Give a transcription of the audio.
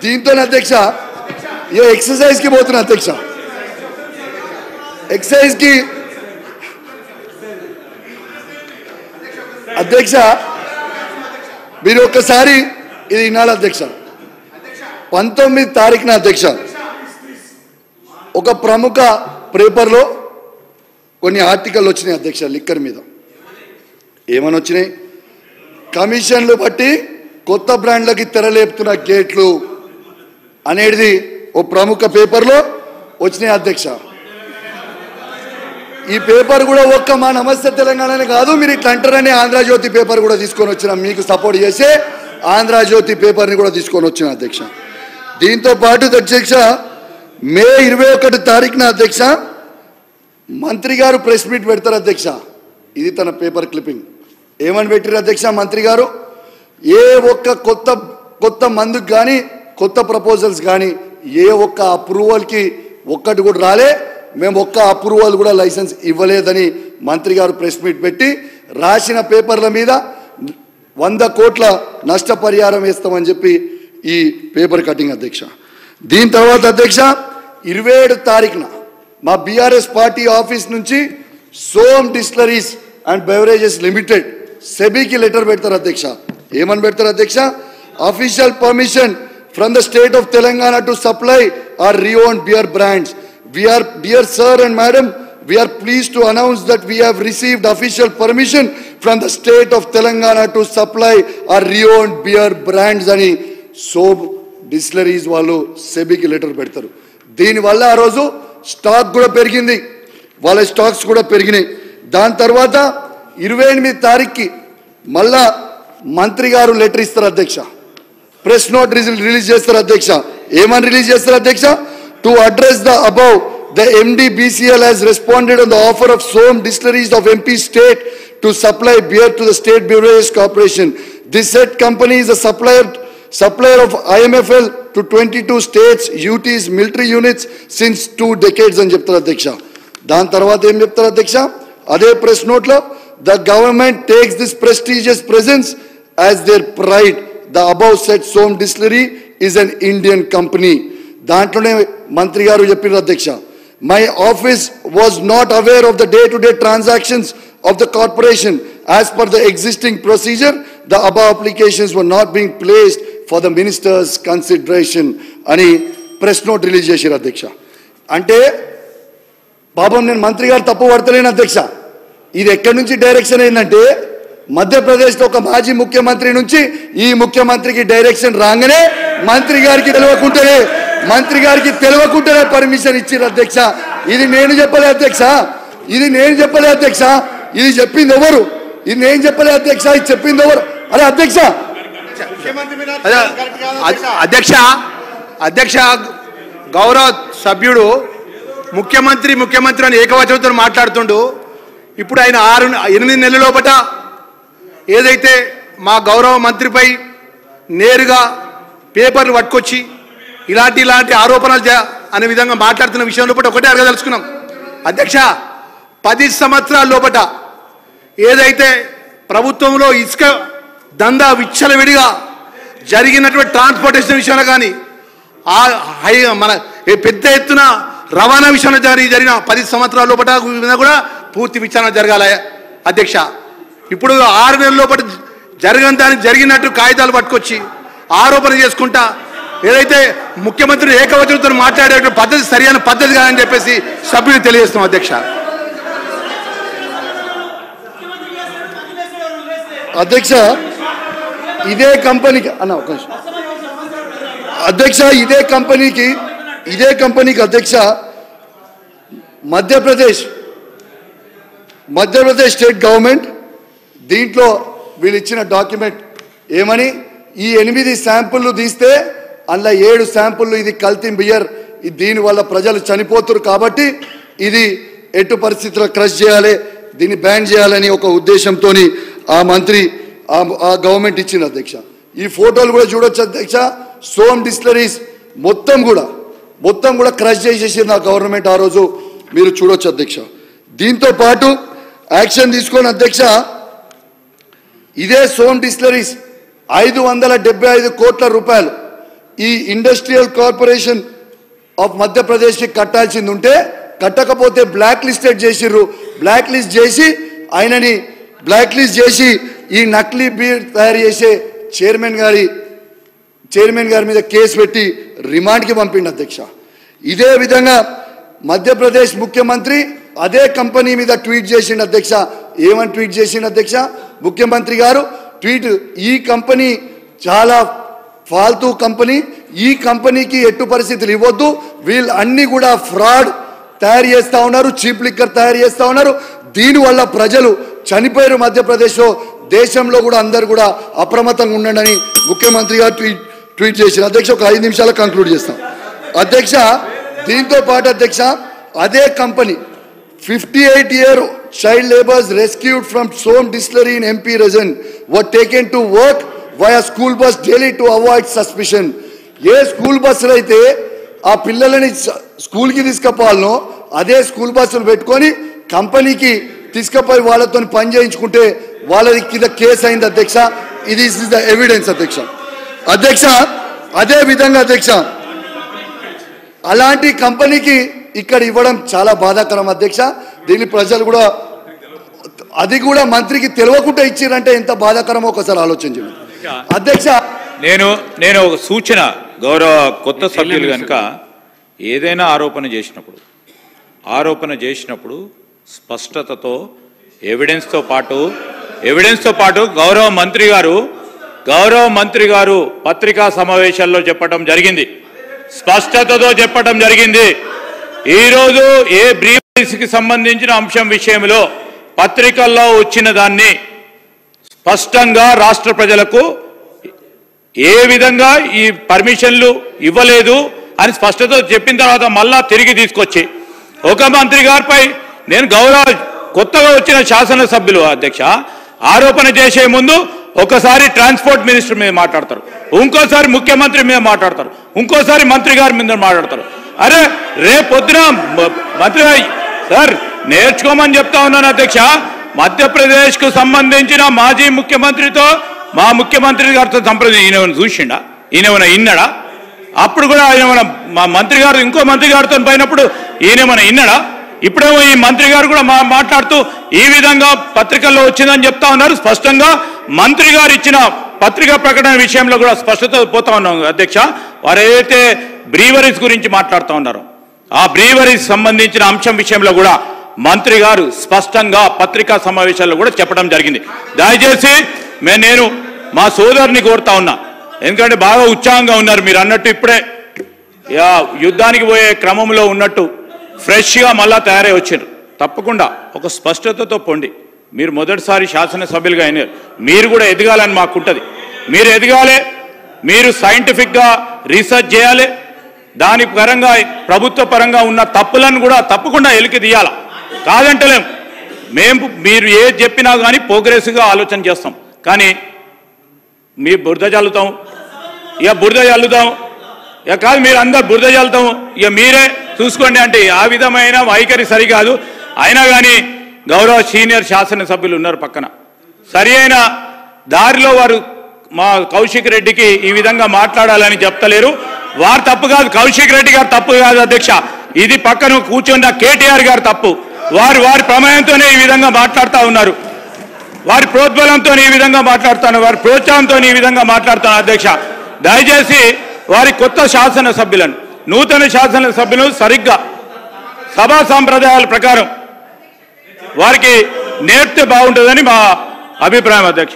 దీంతో అధ్యక్ష ఏ ఎక్సర్సైజ్ కి పోతున్నా అధ్యక్ష, ఎక్సర్సైజ్ కి అధ్యక్ష మీరు ఒక్కసారి ఇది వినాలి అధ్యక్ష. 19 తారీఖున అధ్యక్ష ఒక ప్రముఖ పేపర్లో కొన్ని ఆర్టికల్ వచ్చినాయి అధ్యక్ష లిక్కర్ మీద. ఏమని వచ్చినాయి? కమిషన్లు బట్టి కొత్త బ్రాండ్లకి తెరలేపుతున్న గేట్లు అనేది ఓ ప్రముఖ పేపర్లో వచ్చినాయి అధ్యక్ష. ఈ పేపర్ కూడా ఒక్క మా నమస్తే తెలంగాణనే కాదు, మీరు ఇట్లా అంటారని ఆంధ్రజ్యోతి పేపర్ కూడా తీసుకొని వచ్చిన, మీకు సపోర్ట్ చేసే ఆంధ్రజ్యోతి పేపర్ని కూడా తీసుకొని వచ్చిన అధ్యక్ష. దీంతో పాటు అధ్యక్ష మే 21 తారీఖున అధ్యక్ష మంత్రి గారు ప్రెస్ మీట్ పెడతారు అధ్యక్ష. ఇది తన పేపర్ క్లిప్పింగ్. ఏమని పెట్టారు అధ్యక్ష మంత్రి గారు? ఏ ఒక్క కొత్త మందుకు కానీ కొత్త ప్రపోజల్స్ కానీ ఏ ఒక్క అప్రూవల్కి ఒక్కటి కూడా రాలే, మేము ఒక్క అప్రూవల్ కూడా లైసెన్స్ ఇవ్వలేదని మంత్రి గారు ప్రెస్ మీట్ పెట్టి రాసిన పేపర్ల మీద 100 కోట్ల నష్టపరిహారం వేస్తామని చెప్పి ఈ పేపర్ కటింగ్ అధ్యక్ష. దీని తర్వాత అధ్యక్ష 27 తారీఖున మా బీఆర్ఎస్ పార్టీ ఆఫీస్ నుంచి Som distilleries and beverages limited సెబీకి లెటర్ పెడతారు అధ్యక్ష. ఏమని పెడతారు అధ్యక్ష? Official permission from the state of Telangana to supply or reown beer brands. Dear sir and madam, we are pleased to announce that we have received official permission from the state of Telangana to supply our reowned beer brands అని soan distilleries వాళ్ళు సెబీకి letter పెడతారు. దీనివల్ల ఆ రోజు stock కూడా పెరిగింది, వాళ్ళ stocks కూడా పెరిగినాయి. దాని తర్వాత 28 తారీఖుకి మళ్ళా మంత్రి గారు లెటర్ ఇస్తారు అధ్యక్ష, ప్రెస్ నోట్ రిలీజ్ చేస్తారు అధ్యక్ష. ఏమని రిలీజ్ చేస్తారు అధ్యక్ష? To address the above, the MD BCL has responded on the offer of Som Distilleries of MP State to supply beer to the State Beverages Corporation. This said company is a supplier of IMFL to 22 states, UTs, military units since 2 decades అని చెప్తారు అధ్యక్ష. దాని తర్వాత ఏం చెప్తారు అధ్యక్ష? అదే press నోట్లో the government takes this prestigious presence as their pride. The above said Som Distillery is an Indian company. దాంట్లోనే మంత్రి గారు చెప్పారు అధ్యక్ష, my office was not aware of the day-to-day transactions of the corporation as per the existing procedure. The above applications were not being placed for the ministers consideration అని press note release చేశారు అధ్యక్ష. అంటే పాపం నేను మంత్రి గారు తప్పు పడతలేను అధ్యక్ష. ఇది ఎక్కడి నుంచి డైరెక్షన్ అయిందంటే మధ్యప్రదేశ్లో ఒక మాజీ ముఖ్యమంత్రి నుంచి ఈ ముఖ్యమంత్రికి డైరెక్షన్ రాగానే మంత్రి గారికి తెలియకుండానే పర్మిషన్ ఇచ్చారు అధ్యక్ష. ఇది నేను చెప్పలే అధ్యక్ష, ఇది చెప్పింది ఎవరు? ఇది నేను చెప్పలే అధ్యక్ష, ఇది చెప్పింది ఎవరు? అరే అధ్యక్ష అధ్యక్ష గౌరవ సభ్యుడు ముఖ్యమంత్రి అని ఏకవచనంతో మాట్లాడుతుండు. ఇప్పుడు ఆయన 8 నెలల లోపట ఏదైతే మా గౌరవ మంత్రిపై నేరుగా పేపర్లు పట్టుకొచ్చి ఇలాంటి ఆరోపణలు అనే విధంగా మాట్లాడుతున్న విషయం లోపల ఒకటే అడగదలుచుకున్నాం అధ్యక్ష. 10 సంవత్సరాల లోపట ఏదైతే ప్రభుత్వంలో ఇసుక దందా విచ్చలవిడిగా జరిగినటువంటి ట్రాన్స్పోర్టేషన్ విషయంలో కానీ మన పెద్ద ఎత్తున రవాణా విషయంలో జరిగిన 10 సంవత్సరాల లోపల కూడా పూర్తి విచారణ జరగాల అధ్యక్ష. ఇప్పుడు 6 నెలల లోపల జరిగినట్టు కాగితాలు పట్టుకొచ్చి ఆరోపణ చేసుకుంటా ఏదైతే ముఖ్యమంత్రి ఏకవచనంతో మాట్లాడే పద్ధతి సరైన పద్ధతి కాదని చెప్పేసి సభ్యులు తెలియజేస్తున్నాం అధ్యక్ష. అధ్యక్ష ఇదే కంపెనీకి అధ్యక్ష ఇదే కంపెనీకి అధ్యక్ష మధ్యప్రదేశ్ స్టేట్ గవర్నమెంట్ దీంట్లో వీళ్ళు ఇచ్చిన డాక్యుమెంట్ ఏమని, ఈ 8 శాంపుళ్ళు తీస్తే అందులో 7 శాంపుళ్ళు ఇది కల్తీ బియర్, దీనివల్ల ప్రజలు చనిపోతున్నారు కాబట్టి ఇది ఎటు పరిస్థితుల్లో క్రష్ చేయాలి, దీన్ని బ్యాన్ చేయాలని ఒక ఉద్దేశంతో ఆ మంత్రి ఆ గవర్నమెంట్ ఇచ్చింది అధ్యక్ష. ఈ ఫోటోలు కూడా చూడొచ్చు అధ్యక్ష. సోమ్ డిస్టిలరీస్ మొత్తం కూడా క్రష్ చేసేసింది ఆ గవర్నమెంట్ ఆ రోజు, మీరు చూడొచ్చు అధ్యక్ష. దీంతో పాటు యాక్షన్ తీసుకొని అధ్యక్ష ఇదే సోమ్ డిస్టిలరీస్ 575 కోట్ల రూపాయలు ఈ ఇండస్ట్రియల్ కార్పొరేషన్ ఆఫ్ మధ్యప్రదేశ్కి కట్టాల్సింది ఉంటే కట్టకపోతే బ్లాక్ లిస్టెడ్ చేసిర్రు. బ్లాక్ లిస్ట్ చేసి ఆయనని బ్లాక్ లిస్ట్ చేసి ఈ నకిలీ బీర్ తయారు చేసే చైర్మన్ గారి మీద కేసు పెట్టి రిమాండ్కి పంపిండు అధ్యక్ష. ఇదే విధంగా మధ్యప్రదేశ్ ముఖ్యమంత్రి అదే కంపెనీ మీద ట్వీట్ చేసిండు అధ్యక్ష. ఏమని ట్వీట్ చేసిండు అధ్యక్ష? ముఖ్యమంత్రి గారు ట్వీట్, ఈ కంపెనీ చాలా ఫాల్తూ కంపెనీ, ఈ కంపెనీకి ఎట్టు పరిస్థితులు ఇవ్వద్దు, వీళ్ళు అన్ని కూడా ఫ్రాడ్ తయారు చేస్తూ ఉన్నారు, చీప్ లిక్కర్ తయారు చేస్తూ ఉన్నారు, దీనివల్ల ప్రజలు చనిపోయారు మధ్యప్రదేశ్లో, దేశంలో కూడా అందరు కూడా అప్రమత్తంగా ఉండండి ముఖ్యమంత్రి గారు ట్వీట్ చేశారు. అధ్యక్ష ఒక 5 నిమిషాలు కంక్లూడ్ చేస్తాం అధ్యక్ష. దీంతో పాటు అధ్యక్ష అదే company 58-year child laborers rescued from Som distillery in MP region were taken to work via school bus daily to avoid suspicion. A school బస్సులు అయితే ఆ పిల్లలని స్కూల్కి తీసుకుపోవాలనో అదే స్కూల్ బస్సులు పెట్టుకొని కంపెనీకి తీసుకుపోయి వాళ్ళతో పని చేయించుకుంటే వాళ్ళ కింద కేసు అయింది అధ్యక్ష. ఇది ఇస్ ద ఎవిడెన్స్ అధ్యక్ష. అదే విధంగా అధ్యక్ష అలాంటి కంపెనీకి ఇక్కడ ఇవ్వడం చాలా బాధాకరం అధ్యక్ష. దీన్ని ప్రజలు కూడా అది కూడా మంత్రికి తెలియకుండా ఇచ్చిరంటే ఎంత బాధాకరమో ఒకసారి ఆలోచించండి అధ్యక్ష. నేను ఒక సూచన, గౌరవ కొత్త సభ్యులు కనుక ఏదైనా ఆరోపణ చేసినప్పుడు స్పష్టతతో ఎవిడెన్స్తో పాటు గౌరవ మంత్రి గారు పత్రికా సమావేశాల్లో చెప్పడం జరిగింది, స్పష్టతతో చెప్పడం జరిగింది. ఈరోజు ఏ బ్రీఫ్కి సంబంధించిన అంశం విషయంలో పత్రికల్లో వచ్చిన దాన్ని స్పష్టంగా రాష్ట్ర ప్రజలకు ఏ విధంగా ఈ పర్మిషన్లు ఇవ్వలేదు అని స్పష్టత చెప్పిన తర్వాత మళ్ళా తిరిగి తీసుకొచ్చి ఒక మంత్రి గారిపై నేను కొత్తగా వచ్చిన శాసనసభ్యులు అధ్యక్ష ఆరోపణ చేసే ముందు ఒకసారి ట్రాన్స్పోర్ట్ మినిస్టర్ మీద మాట్లాడతారు, ఇంకోసారి ముఖ్యమంత్రి మీద మాట్లాడతారు, ఇంకోసారి మంత్రి గారి మీద మాట్లాడతారు. అరే రేపొద్దున మంత్రి సార్ నేర్చుకోమని చెప్తా ఉన్నాను అధ్యక్ష. మధ్యప్రదేశ్కు సంబంధించిన మాజీ ముఖ్యమంత్రితో మా ముఖ్యమంత్రి గారితో సంప్రదించి ఈయన చూసిండా, ఈయన ఇన్నడా? అప్పుడు కూడా ఆయన మా మంత్రి గారు ఇంకో మంత్రి గారితో పోయినప్పుడు ఈయనేమైనా ఇన్నడా? ఇప్పుడేమో ఈ మంత్రి గారు కూడా మాట్లాడుతూ ఈ విధంగా పత్రికల్లో వచ్చిందని చెప్తా ఉన్నారు. స్పష్టంగా మంత్రి గారు ఇచ్చిన పత్రికా ప్రకటన విషయంలో కూడా స్పష్టత పోతా ఉన్నాం అధ్యక్ష. వారు ఏదైతే బ్రీవరీస్ గురించి మాట్లాడుతూ ఉన్నారో ఆ బ్రీవరీస్ సంబంధించిన అంశం విషయంలో కూడా మంత్రి గారు స్పష్టంగా పత్రికా సమావేశాల్లో కూడా చెప్పడం జరిగింది. దయచేసి నేను మా సోదరుని కోరుతా ఉన్నా, ఎందుకంటే బాగా ఉత్సాహంగా ఉన్నారు మీరు అన్నట్టు, ఇప్పుడే యుద్ధానికి పోయే క్రమంలో ఉన్నట్టు ఫ్రెష్గా మళ్ళా తయారై వచ్చారు. తప్పకుండా ఒక స్పష్టతతో పొండి. మీరు మొదటిసారి శాసనసభ్యులుగా అయినారు, మీరు కూడా ఎదగాలని మాకుంటుంది. మీరు ఎదగాలి, మీరు సైంటిఫిక్గా రీసెర్చ్ చేయాలి, దాని పరంగా ప్రభుత్వ పరంగా ఉన్న తప్పులను కూడా తప్పకుండా ఎలికి తీయాలి. కాదంటలేం, మీరు ఏది చెప్పినా కానీ ప్రోగ్రెసివ్గా ఆలోచన చేస్తాం. కానీ మీ బురద చల్లుతాం, ఇక కాదు మీరు అందరు బురద చల్లుతాం, ఇక మీరే చూసుకోండి అంటే ఆ విధమైన వైఖరి సరికాదు. అయినా కానీ గౌరవ సీనియర్ శాసనసభ్యులు ఉన్నారు పక్కన, సరి అయిన దారిలో వారు మా కౌశిక్ రెడ్డికి ఈ విధంగా మాట్లాడాలని చెప్తలేరు. వారు తప్పు కాదు, కౌశిక్ రెడ్డి గారు తప్పు కాదు అధ్యక్ష, ఇది పక్కన కూర్చున్న కేటీఆర్ గారు తప్పు. వారి ప్రమేయంతోనే ఈ విధంగా మాట్లాడుతూ ఉన్నారు, వారి ప్రోద్బలంతో ఈ విధంగా మాట్లాడుతాను, వారి ప్రోత్సాహంతో ఈ విధంగా మాట్లాడుతాను అధ్యక్ష. దయచేసి వారి కొత్త శాసనసభ్యులను, నూతన శాసనసభ్యులను సరిగ్గా సభా సాంప్రదాయాల ప్రకారం వారికి నేర్పితే బాగుంటుందని మా అభిప్రాయం అధ్యక్ష.